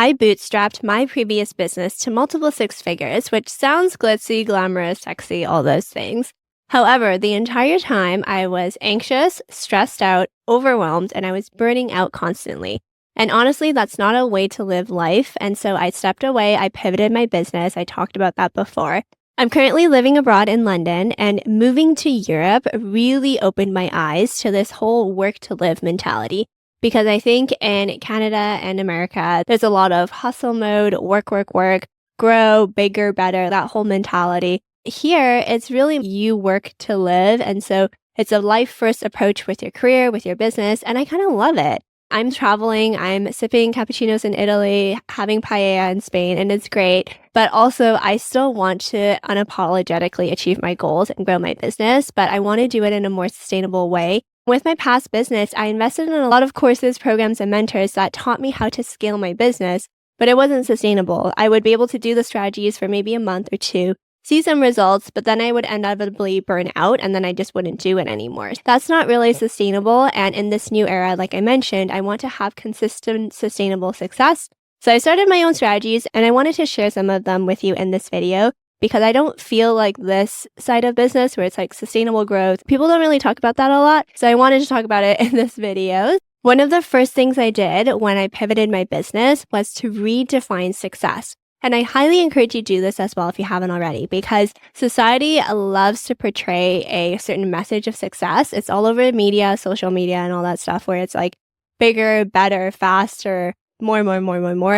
I bootstrapped my previous business to multiple six figures, which sounds glitzy, glamorous, sexy, all those things. However, the entire time I was anxious, stressed out, overwhelmed, and I was burning out constantly. And honestly, that's not a way to live life. And so I stepped away. I pivoted my business. I talked about that before. I'm currently living abroad in London, and moving to Europe really opened my eyes to this whole work to live mentality. Because I think in Canada and America, there's a lot of hustle mode, work, work, work, grow, bigger, better, that whole mentality. Here, it's really you work to live. And so it's a life first approach with your career, with your business. And I kind of love it. I'm traveling, I'm sipping cappuccinos in Italy, having paella in Spain, and it's great. But also, I still want to unapologetically achieve my goals and grow my business, but I want to do it in a more sustainable way. With my past business, I invested in a lot of courses, programs, and mentors that taught me how to scale my business, but it wasn't sustainable. I would be able to do the strategies for maybe a month or two, see some results, but then I would inevitably burn out and then I just wouldn't do it anymore. That's not really sustainable. And in this new era, like I mentioned, I want to have consistent, sustainable success. So I started my own strategies and I wanted to share some of them with you in this video because I don't feel like this side of business where it's like sustainable growth. People don't really talk about that a lot. So I wanted to talk about it in this video. One of the first things I did when I pivoted my business was to redefine success. And I highly encourage you to do this as well if you haven't already, because society loves to portray a certain message of success. It's all over media, social media, and all that stuff where it's like bigger, better, faster, more.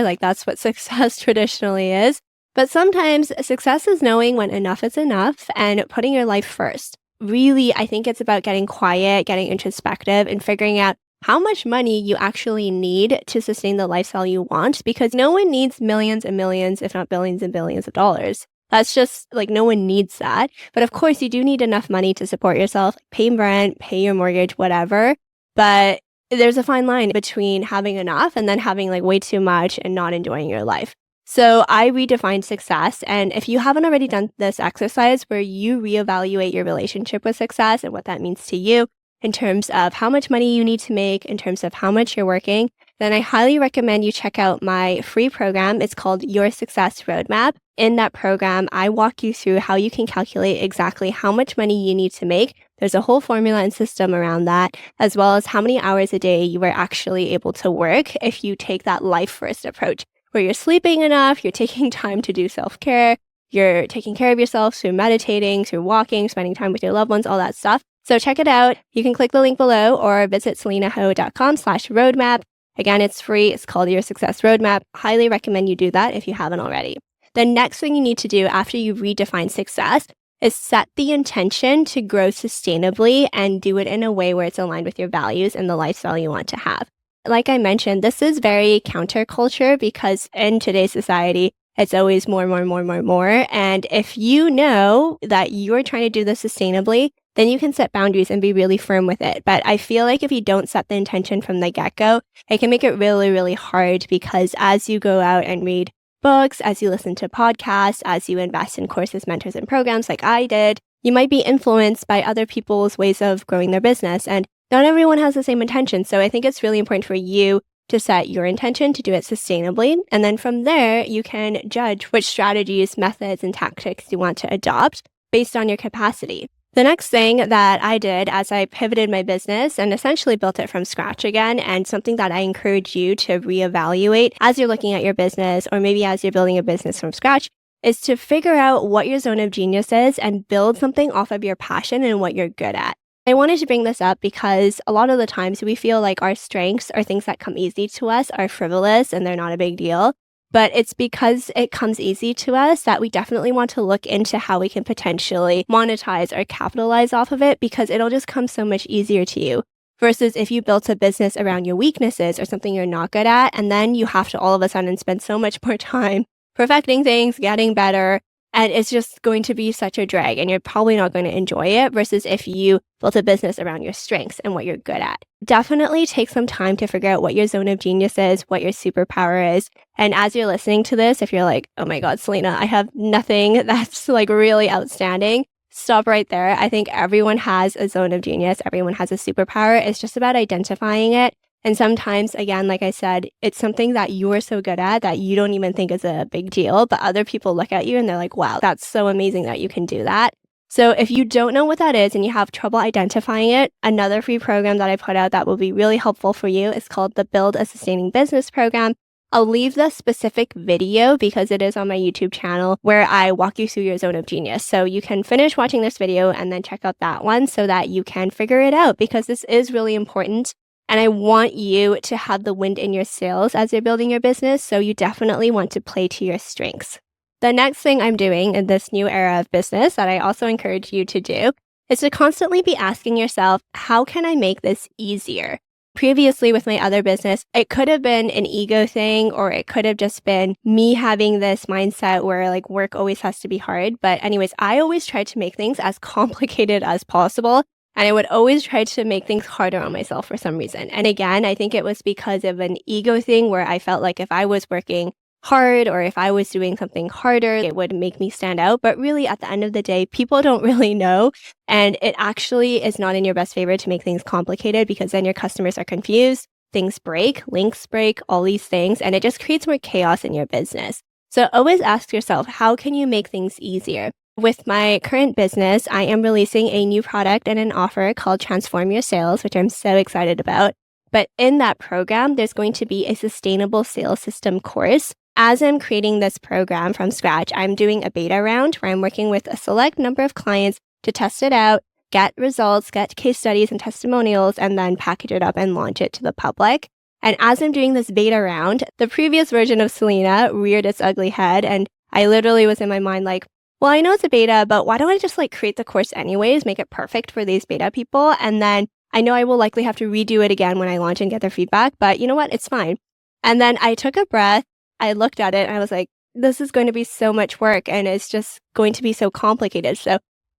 Like that's what success traditionally is. But sometimes success is knowing when enough is enough and putting your life first. Really, I think it's about getting quiet, getting introspective, and figuring out how much money you actually need to sustain the lifestyle you want, because no one needs millions and millions, if not billions and billions of dollars. That's just like no one needs that. But of course, you do need enough money to support yourself, pay rent, pay your mortgage, whatever. But there's a fine line between having enough and then having like way too much and not enjoying your life. So I redefined success. And if you haven't already done this exercise where you reevaluate your relationship with success and what that means to you, in terms of how much money you need to make, in terms of how much you're working, then I highly recommend you check out my free program. It's called Your Success Roadmap. In that program, I walk you through how you can calculate exactly how much money you need to make. There's a whole formula and system around that, as well as how many hours a day you are actually able to work if you take that life first approach, where you're sleeping enough, you're taking time to do self-care, you're taking care of yourself through meditating, through walking, spending time with your loved ones, all that stuff. So check it out. You can click the link below or visit selenaho.com/roadmap. Again, it's free. It's called Your Success Roadmap. Highly recommend you do that if you haven't already. The next thing you need to do after you redefine success is set the intention to grow sustainably and do it in a way where it's aligned with your values and the lifestyle you want to have. Like I mentioned, this is very counterculture because in today's society, it's always more. And if you know that you're trying to do this sustainably, then you can set boundaries and be really firm with it. But I feel like if you don't set the intention from the get-go, it can make it really, really hard because as you go out and read books, as you listen to podcasts, as you invest in courses, mentors, and programs like I did, you might be influenced by other people's ways of growing their business. And not everyone has the same intention. So I think it's really important for you to set your intention to do it sustainably. And then from there, you can judge which strategies, methods, and tactics you want to adopt based on your capacity. The next thing that I did as I pivoted my business and essentially built it from scratch again, and something that I encourage you to reevaluate as you're looking at your business or maybe as you're building a business from scratch, is to figure out what your zone of genius is and build something off of your passion and what you're good at. I wanted to bring this up because a lot of the times we feel like our strengths or things that come easy to us are frivolous and they're not a big deal. But it's because it comes easy to us that we definitely want to look into how we can potentially monetize or capitalize off of it because it'll just come so much easier to you. Versus if you built a business around your weaknesses or something you're not good at, and then you have to all of a sudden spend so much more time perfecting things, getting better, and it's just going to be such a drag and you're probably not going to enjoy it versus if you built a business around your strengths and what you're good at. Definitely take some time to figure out what your zone of genius is, what your superpower is. And as you're listening to this, if you're like, oh my God, Selena, I have nothing that's like really outstanding, stop right there. I think everyone has a zone of genius. Everyone has a superpower. It's just about identifying it And sometimes, again, like I said, it's something that you're so good at that you don't even think is a big deal, but other people look at you and they're like, wow, that's so amazing that you can do that. So if you don't know what that is and you have trouble identifying it, another free program that I put out that will be really helpful for you is called the Build a Sustaining Business program. I'll leave the specific video because it is on my YouTube channel where I walk you through your zone of genius. So you can finish watching this video and then check out that one so that you can figure it out, because this is really important. And I want you to have the wind in your sails as you're building your business. So you definitely want to play to your strengths. The next thing I'm doing in this new era of business that I also encourage you to do is to constantly be asking yourself, how can I make this easier? Previously with my other business, it could have been an ego thing, or it could have just been me having this mindset where like work always has to be hard. But anyways, I always tried to make things as complicated as possible. And I would always try to make things harder on myself for some reason. And again, I think it was because of an ego thing where I felt like if I was working hard or if I was doing something harder, it would make me stand out. But really, at the end of the day, people don't really know. And it actually is not in your best favor to make things complicated, because then your customers are confused, things break, links break, all these things, and it just creates more chaos in your business. So always ask yourself, how can you make things easier? With my current business, I am releasing a new product and an offer called Transform Your Sales, which I'm so excited about. But in that program, there's going to be a sustainable sales system course. As I'm creating this program from scratch, I'm doing a beta round where I'm working with a select number of clients to test it out, get results, get case studies and testimonials, and then package it up and launch it to the public. And as I'm doing this beta round, the previous version of Selena reared its ugly head. And I literally was in my mind like, well, I know it's a beta, but why don't I just like create the course anyways, make it perfect for these beta people? And then I know I will likely have to redo it again when I launch and get their feedback, but you know what? It's fine. And then I took a breath. I looked at it and I was like, this is going to be so much work and it's just going to be so complicated. So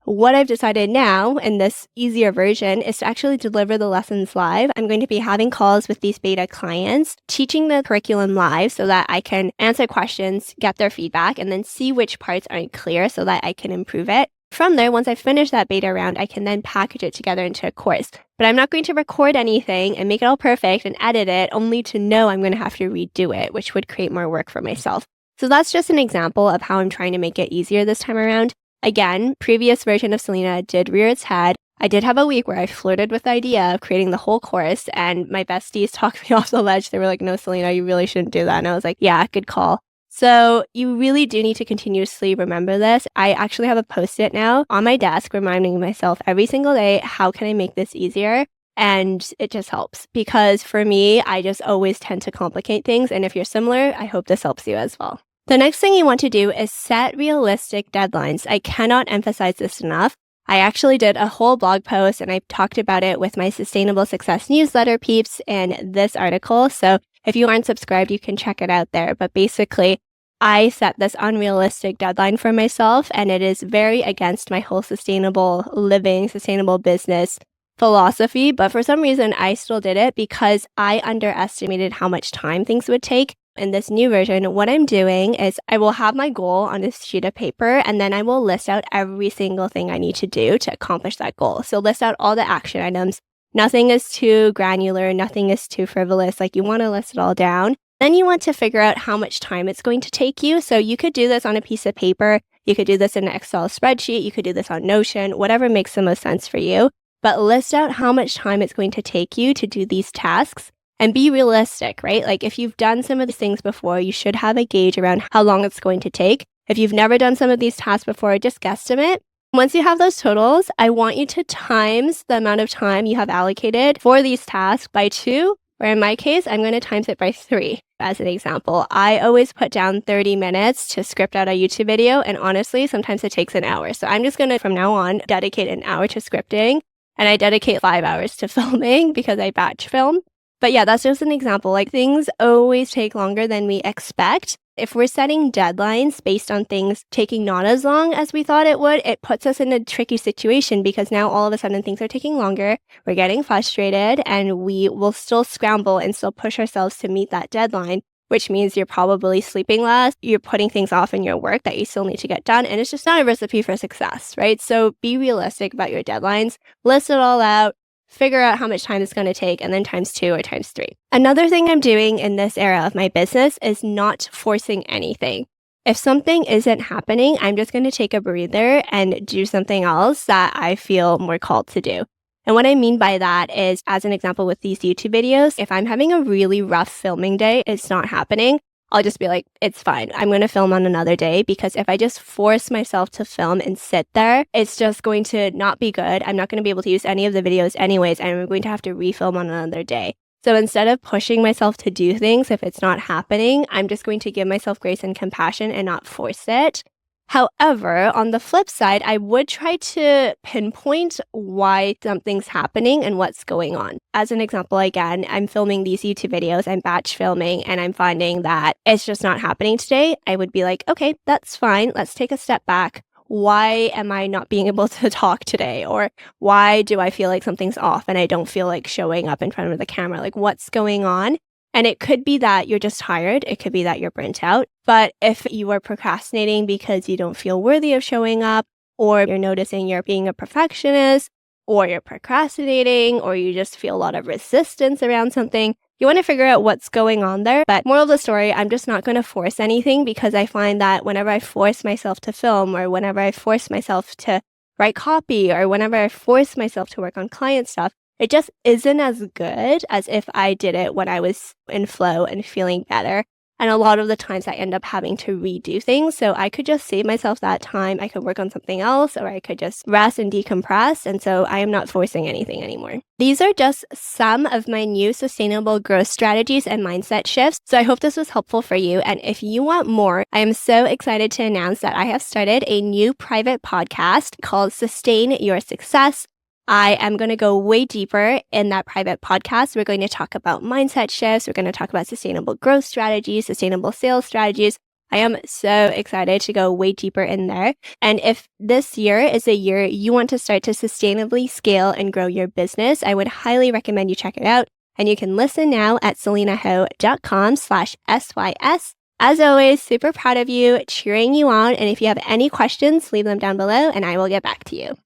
what I've decided now in this easier version is to actually deliver the lessons live. I'm going to be having calls with these beta clients, teaching the curriculum live so that I can answer questions, get their feedback, and then see which parts aren't clear so that I can improve it. From there, once I finish that beta round, I can then package it together into a course. But I'm not going to record anything and make it all perfect and edit it only to know I'm going to have to redo it, which would create more work for myself. So that's just an example of how I'm trying to make it easier this time around. Again, previous version of Selena did rear its head. I did have a week where I flirted with the idea of creating the whole course, and my besties talked me off the ledge. They were like, no, Selena, you really shouldn't do that. And I was like, yeah, good call. So you really do need to continuously remember this. I actually have a Post-it now on my desk reminding myself every single day, how can I make this easier? And it just helps, because for me, I just always tend to complicate things. And if you're similar, I hope this helps you as well. The next thing you want to do is set realistic deadlines. I cannot emphasize this enough. I actually did a whole blog post and I talked about it with my Sustainable Success newsletter peeps in this article. So if you aren't subscribed, you can check it out there. But basically, I set this unrealistic deadline for myself, and it is very against my whole sustainable living, sustainable business philosophy. But for some reason, I still did it because I underestimated how much time things would take. In this new version, what I'm doing is I will have my goal on a sheet of paper, and then I will list out every single thing I need to do to accomplish that goal. So list out all the action items. Nothing is too granular. Nothing is too frivolous. Like, you want to list it all down. Then you want to figure out how much time it's going to take you. So you could do this on a piece of paper. You could do this in an Excel spreadsheet. You could do this on Notion, whatever makes the most sense for you. But list out how much time it's going to take you to do these tasks. And be realistic, right? Like, if you've done some of these things before, you should have a gauge around how long it's going to take. If you've never done some of these tasks before, just guesstimate. Once you have those totals, I want you to times the amount of time you have allocated for these tasks by 2, or in my case, I'm going to times it by 3 as an example. I always put down 30 minutes to script out a YouTube video, and honestly, sometimes it takes an hour. So I'm just going to, from now on, dedicate an hour to scripting, and I dedicate 5 hours to filming because I batch film. But yeah, that's just an example. Like, things always take longer than we expect. If we're setting deadlines based on things taking not as long as we thought it would, it puts us in a tricky situation, because now all of a sudden things are taking longer. We're getting frustrated, and we will still scramble and still push ourselves to meet that deadline, which means you're probably sleeping less. You're putting things off in your work that you still need to get done. And it's just not a recipe for success, right? So be realistic about your deadlines. List it all out. figure out how much time it's going to take, and then times 2 or times 3. Another thing I'm doing in this era of my business is not forcing anything. If something isn't happening, I'm just going to take a breather and do something else that I feel more called to do. And what I mean by that is, as an example with these YouTube videos, if I'm having a really rough filming day, it's not happening, I'll just be like, it's fine. I'm going to film on another day, because if I just force myself to film and sit there, it's just going to not be good. I'm not going to be able to use any of the videos anyways, and I'm going to have to refilm on another day. So instead of pushing myself to do things if it's not happening, I'm just going to give myself grace and compassion and not force it. However, on the flip side, I would try to pinpoint why something's happening and what's going on. As an example, again, I'm filming these YouTube videos, I'm batch filming, and I'm finding that it's just not happening today. I would be like, okay, that's fine. Let's take a step back. Why am I not being able to talk today? Or why do I feel like something's off and I don't feel like showing up in front of the camera? Like, what's going on? And it could be that you're just tired. It could be that you're burnt out. But if you are procrastinating because you don't feel worthy of showing up, or you're noticing you're being a perfectionist, or you're procrastinating, or you just feel a lot of resistance around something, you want to figure out what's going on there. But moral of the story, I'm just not going to force anything, because I find that whenever I force myself to film, or whenever I force myself to write copy, or whenever I force myself to work on client stuff, it just isn't as good as if I did it when I was in flow and feeling better. And a lot of the times I end up having to redo things. So I could just save myself that time. I could work on something else, or I could just rest and decompress. And so I am not forcing anything anymore. These are just some of my new sustainable growth strategies and mindset shifts. So I hope this was helpful for you. And if you want more, I am so excited to announce that I have started a new private podcast called Sustain Your Success. I am going to go way deeper in that private podcast. We're going to talk about mindset shifts. We're going to talk about sustainable growth strategies, sustainable sales strategies. I am so excited to go way deeper in there. And if this year is a year you want to start to sustainably scale and grow your business, I would highly recommend you check it out. And you can listen now at selenaho.com/SYS. As always, super proud of you, cheering you on. And if you have any questions, leave them down below and I will get back to you.